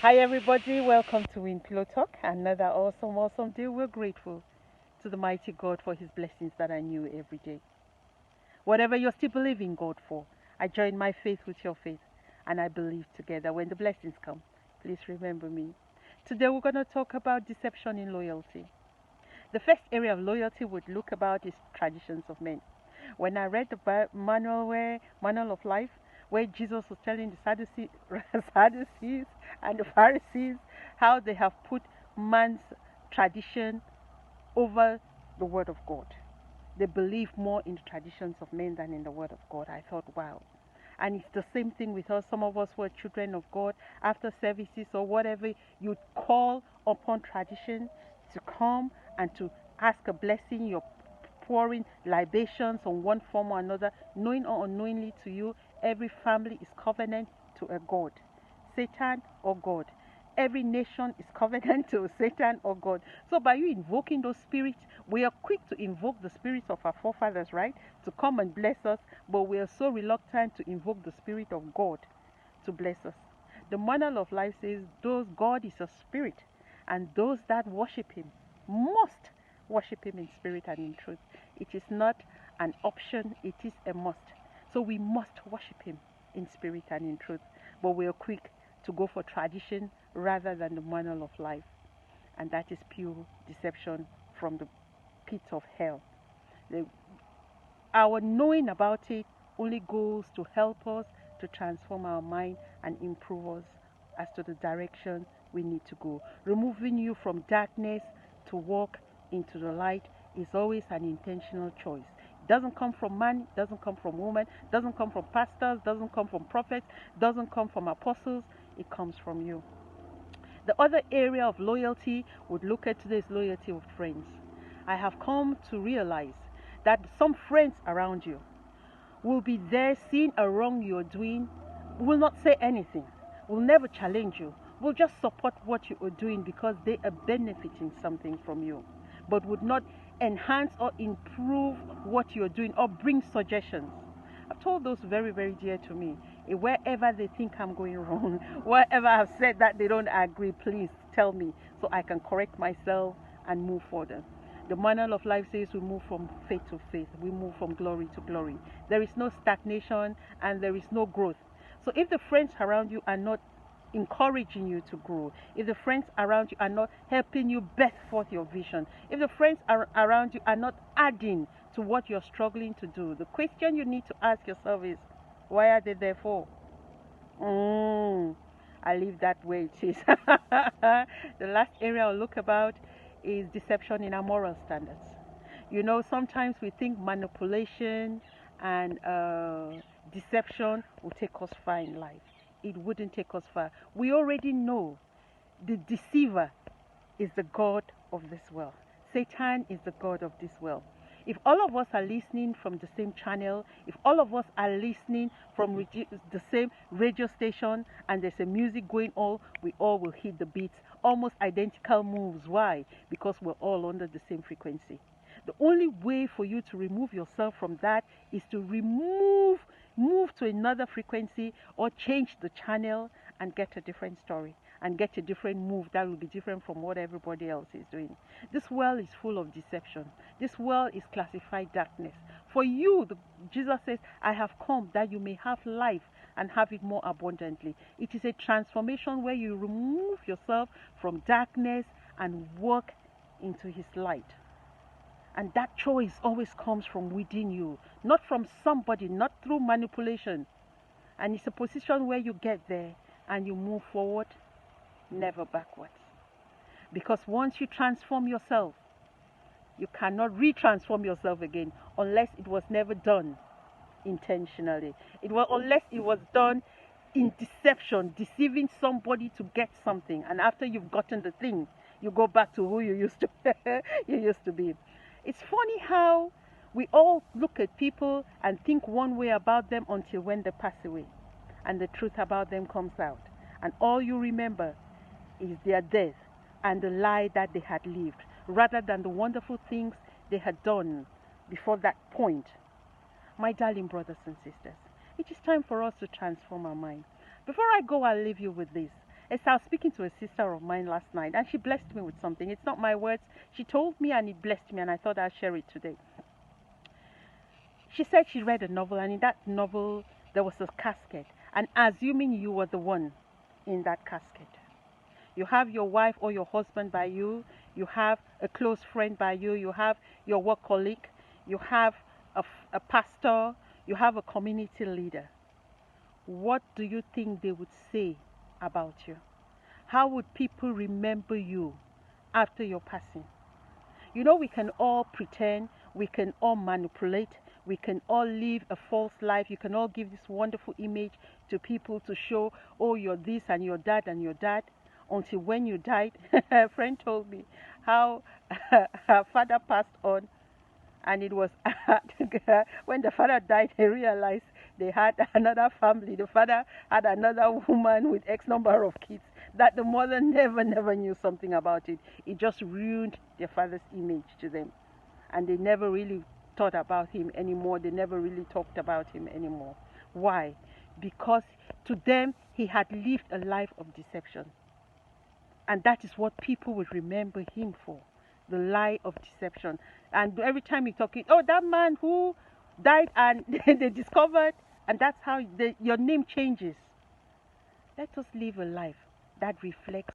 Hi, everybody. Welcome to Win Pillow Talk. Another awesome day. We're grateful to the mighty God for his blessings that are new every day. Whatever you're still believing God for, I join my faith with your faith and I believe together when the blessings come. Please remember me. Today we're going to talk about deception in loyalty. The first area of loyalty we'd look about is traditions of men. When I read the manual of life, where Jesus was telling the Sadducees and the Pharisees how they have put man's tradition over the Word of God. They believe more in the traditions of men than in the Word of God. I thought, wow. And it's the same thing with us. Some of us were children of God. After services or whatever, you call upon tradition to come and to ask a blessing. You're pouring libations on one form or another, knowing or unknowingly to you, every family is covenant to a God, Satan or God. Every nation is covenant to Satan or God. So by you invoking those spirits, we are quick to invoke the spirits of our forefathers, right? To come and bless us, but we are so reluctant to invoke the spirit of God to bless us. The manual of life says those God is a spirit, and those that worship him must worship him in spirit and in truth. It is not an option, it is a must. So we must worship him in spirit and in truth. But we are quick to go for tradition rather than the manual of life. And that is pure deception from the pit of hell. The, our knowing about it only goes to help us to transform our mind and improve us as to the direction we need to go. Removing you from darkness to walk into the light is always an intentional choice. It doesn't come from man, it doesn't come from woman, it doesn't come from pastors, it doesn't come from prophets, it doesn't come from apostles, it comes from you. The other area of loyalty would look at today's loyalty with friends. I have come to realize that some friends around you will be there seeing a wrong you're doing, will not say anything, will never challenge you, will just support what you are doing because they are benefiting something from you, but would not enhance or improve what you're doing or bring suggestions. I've told those very dear to me. Wherever they think I'm going wrong, wherever I've said that they don't agree, please tell me so I can correct myself and move further. The manual of life says we move from faith to faith, we move from glory to glory. There is no stagnation and there is no growth. So if the friends around you are not encouraging you to grow, if the friends around you are not helping you birth forth your vision, if the friends around you are not adding to what you're struggling to do, the question you need to ask yourself is, why are they there for? I leave that where it is. The last area I'll look about is deception in our moral standards. You know, sometimes we think manipulation and deception will take us far in life. It wouldn't take us far. We already know the deceiver is the God of this world. Satan is the God of this world. If all of us are listening from the same channel, if all of us are listening from the same radio station and there's a music going on, we all will hit the beats, almost identical moves. Why? Because we're all under the same frequency. The only way for you to remove yourself from that is to move to another frequency or change the channel and get a different story and get a different move that will be different from what everybody else is doing. This world is full of deception. This world is classified darkness. For you, Jesus says, I have come that you may have life and have it more abundantly. It is a transformation where you remove yourself from darkness and walk into his light. And that choice always comes from within you, not from somebody, not through manipulation. And it's a position where you get there and you move forward, never backwards. Because once you transform yourself, you cannot retransform yourself again unless it was never done intentionally. Unless it was done in deception, deceiving somebody to get something, and after you've gotten the thing, you go back to who you used to you used to be. It's funny how we all look at people and think one way about them until when they pass away and the truth about them comes out. And all you remember is their death and the lie that they had lived, rather than the wonderful things they had done before that point. My darling brothers and sisters, it is time for us to transform our mind. Before I go, I'll leave you with this. As I was speaking to a sister of mine last night, and she blessed me with something. It's not my words. She told me, and it blessed me, and I thought I'd share it today. She said she read a novel, and in that novel, there was a casket. And assuming you were the one in that casket, you have your wife or your husband by you, you have a close friend by you, you have your work colleague, you have a pastor, you have a community leader. What do you think they would say about you? How would people remember you after your passing? You know, we can all pretend, we can all manipulate, we can all live a false life. You can all give this wonderful image to people to show, oh, you're this and you're that and you're that. Until when you died, a friend told me how her father passed on, and it was when the father died, they realized they had another family. The father had another woman with X number of kids that the mother never knew something about it. It just ruined their father's image to them. And they never really thought about him anymore. They never really talked about him anymore. Why? Because to them, he had lived a life of deception. And that is what people would remember him for, the lie of deception. And every time you're talking, oh, that man who died and they discovered, and that's how your name changes. Let us live a life that reflects